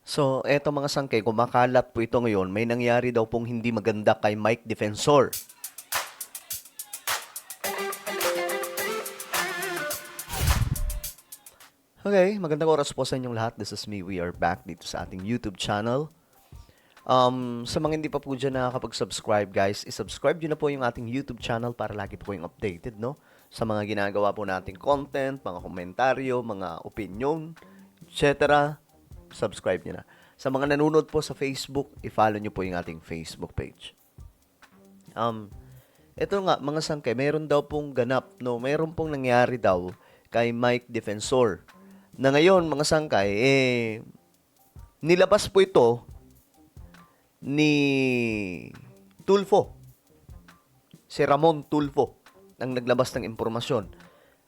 So, eto mga sangkay, kumakalat po ito ngayon. May nangyari daw pong hindi maganda kay Mike Defensor. Okay, magandang oras po sa inyong lahat. This is me. We are back dito sa ating YouTube channel. Sa mga hindi pa po dyan nakakapag-subscribe, guys, isubscribe nyo na po yung ating YouTube channel para lagi po kayong updated, no? Sa mga ginagawa po nating content, mga komentaryo, mga opinion, etc. Subscribe nyo na. Sa mga nanonood po sa Facebook, i-follow nyo po yung ating Facebook page. Ito nga, mga sangkay, meron daw pong ganap, no? Meron pong nangyari daw kay Mike Defensor. Na ngayon, mga sangkay, nilabas po ito ni Tulfo. Si Ramon Tulfo ang naglabas ng impormasyon.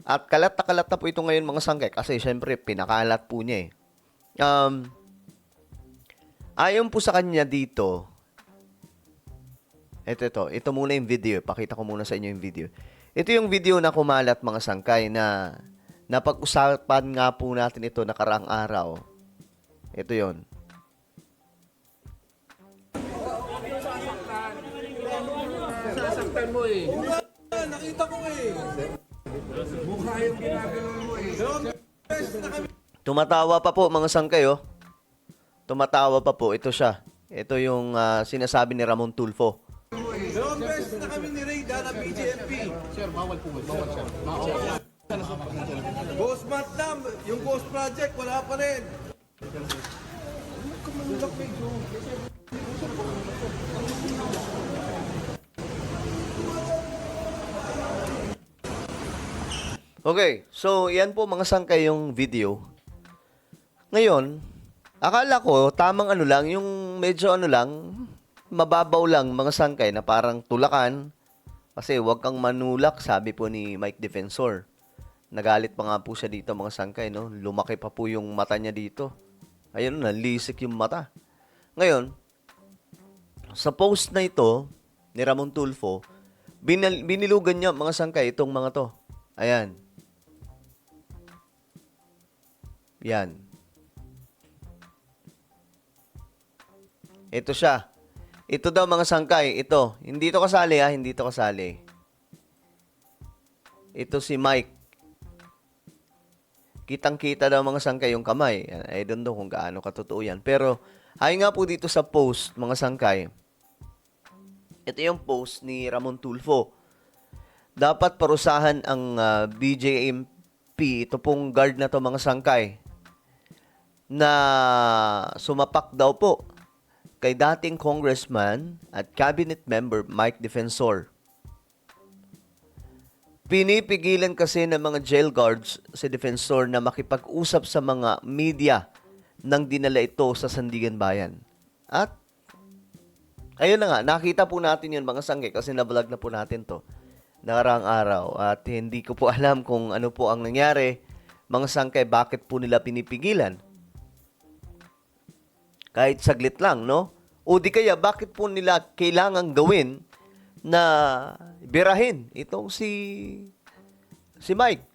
At kalat na kalat na po ito ngayon, mga sangkay, kasi syempre, pinakalat po niya eh. Ayon po sa kanya dito, ito muna yung video. Pakita ko muna sa inyo yung video. Ito yung video na kumalat, mga sangkay, na napag-usapan nga po natin ito nakaraang araw. Ito yon. Sasaktan mo eh. Nakita ko eh. Mukha yung ginagawa mo eh. Tumatawa pa po, mga sangkay, oh. Tumatawa pa po. Ito siya. Ito yung sinasabi ni Ramon Tulfo. Dalawang beses na kami ni Ray na BJMP. Sir, bawal po. Bawal, sir. Bawal. Ghost month na, yung Ghost Project, wala pa rin. Okay, so yan po mga sangkay yung video. Ngayon, akala ko tamang ano lang, yung medyo ano lang, mababaw lang mga sangkay na parang tulakan. Kasi huwag kang manulak, sabi po ni Mike Defensor. Nagalit pa nga po siya dito mga sangkay, no? Lumaki pa po yung mata niya dito. Ayun, nalisik yung mata. Ngayon, sa post na ito ni Ramon Tulfo, binilugan niya mga sangkay itong mga to. Ayan. Yan. Ito siya. Ito daw mga sangkay. Ito. Hindi ito kasali ha. Hindi ito kasali. Ito si Mike. Kitang-kita daw mga sangkay yung kamay. I don't know kung gaano katotoo yan. Pero, ayon nga po dito sa post, mga sangkay. Ito yung post ni Ramon Tulfo. Dapat parusahan ang BJMP. Ito pong guard na to mga sangkay. Na sumapak daw po kay dating congressman at cabinet member Mike Defensor. Pinipigilan kasi ng mga jail guards si Defensor na makipag-usap sa mga media nang dinala ito sa Sandigan Bayan. At ayun na nga, nakita po natin yun mga sangkay kasi na-vlog na po natin to nakaraang araw. At hindi ko po alam kung ano po ang nangyari. Mga sangkay, bakit po nila pinipigilan? Kahit saglit lang, no? O di kaya, bakit po nila kailangang gawin na birahin itong si Mike?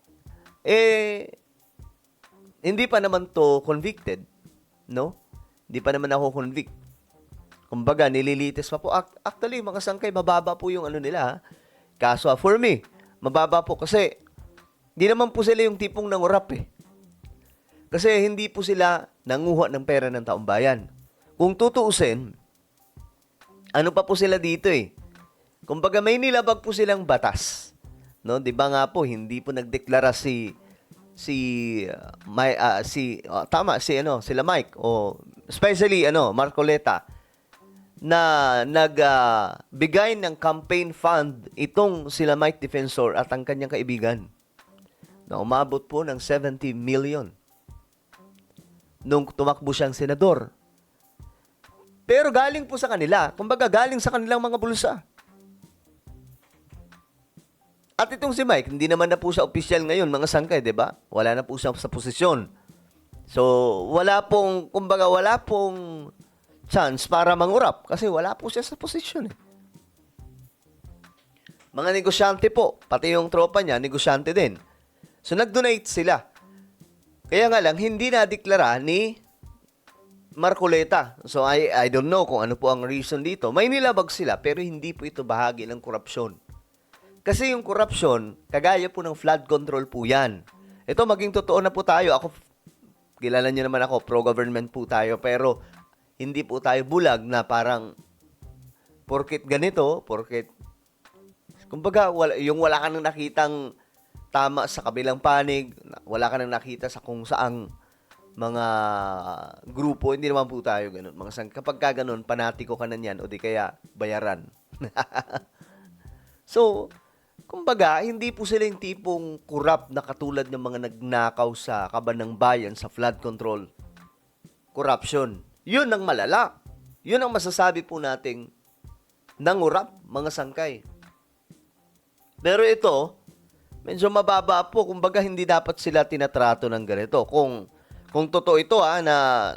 Hindi pa naman to convicted, no? Hindi pa naman ako convict. Kumbaga, nililitis pa po. Actually, mga sangkay, mababa po yung ano nila, ha? Kaso, for me, mababa po kasi hindi naman po sila yung tipong nangurap, eh. Kasi hindi po sila nanguha ng pera ng taong bayan. Kung tutuusin, ano pa po sila dito eh? Kumbaga may nilabag po silang batas. No, 'di ba nga po hindi po nagdeklara sila Mike o especially Marcoleta na nagbigay ng campaign fund itong sila Mike Defensor at ang kanyang kaibigan. Na umabot po ng 70 million. Nung tumakbo siyang senador. Pero galing po sa kanila. Kumbaga, galing sa kanilang mga bulsa. At itong si Mike, hindi naman na po siya opisyal ngayon, mga sangkay, di ba? Wala na po siya sa posisyon. So, wala pong chance para mangurap kasi wala po siya sa posisyon. Eh. Mga negosyante po, pati yung tropa niya, negosyante din. So, nag-donate sila. Kaya nga lang, hindi na-deklara ni Marcoleta. So I don't know kung ano po ang reason dito. May nilabag sila pero hindi po ito bahagi ng korupsyon. Kasi yung korupsyon, kagaya po ng flood control po yan. Ito maging totoo na po tayo. Ako, kilala nyo naman ako, pro-government po tayo. Pero hindi po tayo bulag na parang porket ganito, porket kumbaga yung wala ka nang nakitang tama sa kabilang panig, wala ka nang nakita sa kung saang mga grupo, hindi naman po tayo ganun. Kapag ka ganun, panatiko ka na niyan o di kaya bayaran. So, kumbaga, hindi po sila yung tipong corrupt na katulad ng mga nagnakaw sa kaban ng bayan sa flood control. Corruption. Yun ang malala. Yun ang masasabi po nating nangurap, mga sangkay. Pero ito, medyo mababa po. Kumbaga, hindi dapat sila tinatrato ng ganito. Kung totoo ito na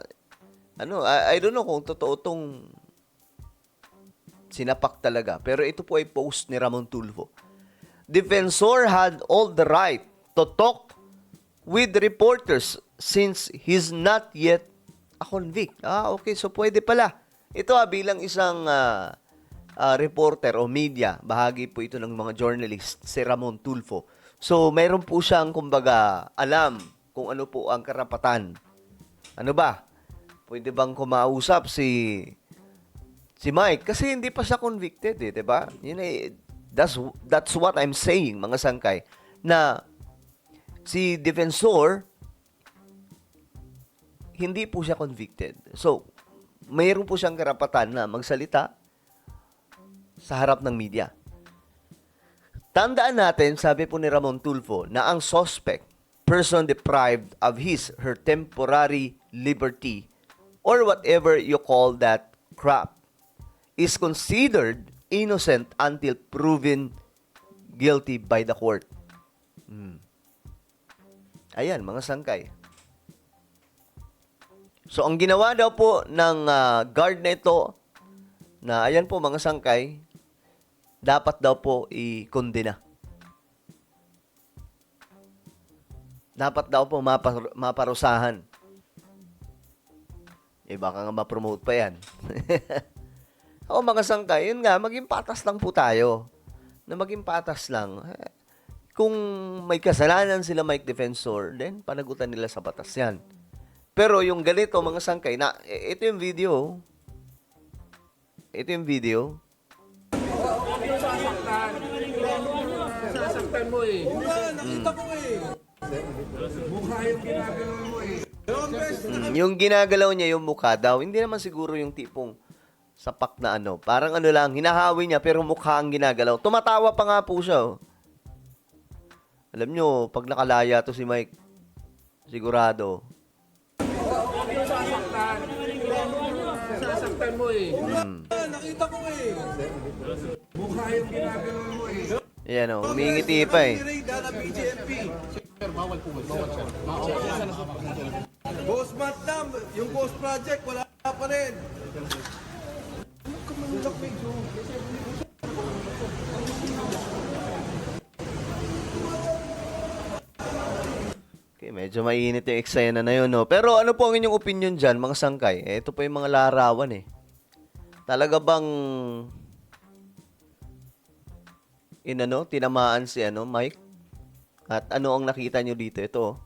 I don't know kung totoo itong sinapak talaga. Pero ito po ay post ni Ramon Tulfo. Defensor had all the right to talk with reporters since he's not yet a convict. Okay. So, pwede pala. Ito bilang isang reporter o media, bahagi po ito ng mga journalist, si Ramon Tulfo. So, mayroon po siyang, kumbaga, alam kung ano po ang karapatan. Ano ba? Pwede bang kumausap si Mike? Kasi hindi pa siya convicted, di ba? Yun that's what I'm saying, mga sangkay, na si defensor, hindi po siya convicted. So, mayroon po siyang karapatan na magsalita sa harap ng media. Tandaan natin, sabi po ni Ramon Tulfo, na ang suspect, person deprived of her temporary liberty, or whatever you call that crap, is considered innocent until proven guilty by the court. Ayan, mga sangkay. So, ang ginawa daw po ng guard na ito, na ayan po mga sangkay, dapat daw po i-kondena. Dapat daw po maparusahan. Baka nga ma-promote pa yan. Ako mga sangkay, yun nga, maging patas lang po tayo. Na maging patas lang. Kung may kasalanan sila Mike Defensor, then panagutan nila sa batas yan. Pero yung ganito mga sangkay, ito yung video. Ito yung video. Sasaktan mo eh. Nakita ko Mukha yung ginagalaw mo Dalawang beses na Yung ginagalaw niya yung mukha daw, hindi naman siguro yung tipong sapak na parang lang, hinahawi niya pero mukha ang ginagalaw. Tumatawa pa nga po siya. Alam nyo, pag nakalaya to si Mike, sigurado. Sasaktan mo eh. nakita ko Mukha yung ginagalaw mo Ayan humingiti pa Ray Dana BJMP. Sir, bawal po. Bawal, sir. Ghost Month na, yung Ghost Project, wala pa rin. Okay, medyo mainit yung eksena na yun, no? Pero ano po ang inyong opinion dyan, mga sangkay? Ito po yung mga larawan, Talaga bang tinamaan si Mike? At ano ang nakita nyo dito? Ito,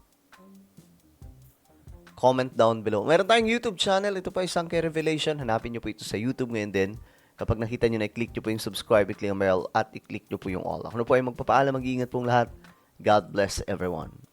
comment down below. Meron tayong YouTube channel. Ito pa isang Sangkay Revelation. Hanapin nyo po ito sa YouTube ngayon din. Kapag nakita nyo na, i-click nyo po yung subscribe, i-click ang bell, at i-click nyo po yung all. Ako na po ay magpapaalam. Mag-iingat pong lahat. God bless everyone.